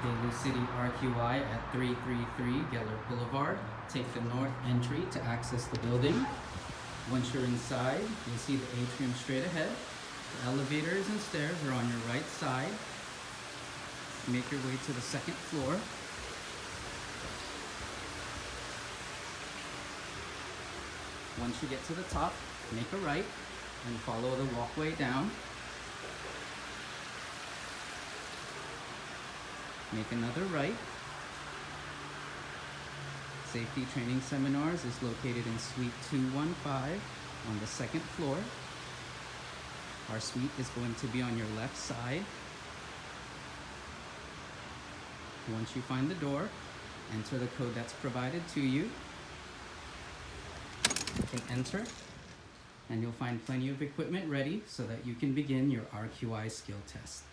Daly City RQI at 333 Geller Boulevard. Take the north entry to access the building. Once you're inside, you'll see the atrium straight ahead. The elevators and stairs are on your right side. Make your way to the second floor. Once you get to the top, make a right and follow the walkway down. Make another right. Safety Training Seminars is located in Suite 215 on the second floor. Our suite is going to be on your left side. Once you find the door, enter the code that's provided to you. You can enter, and you'll find plenty of equipment ready so that you can begin your RQI skill test.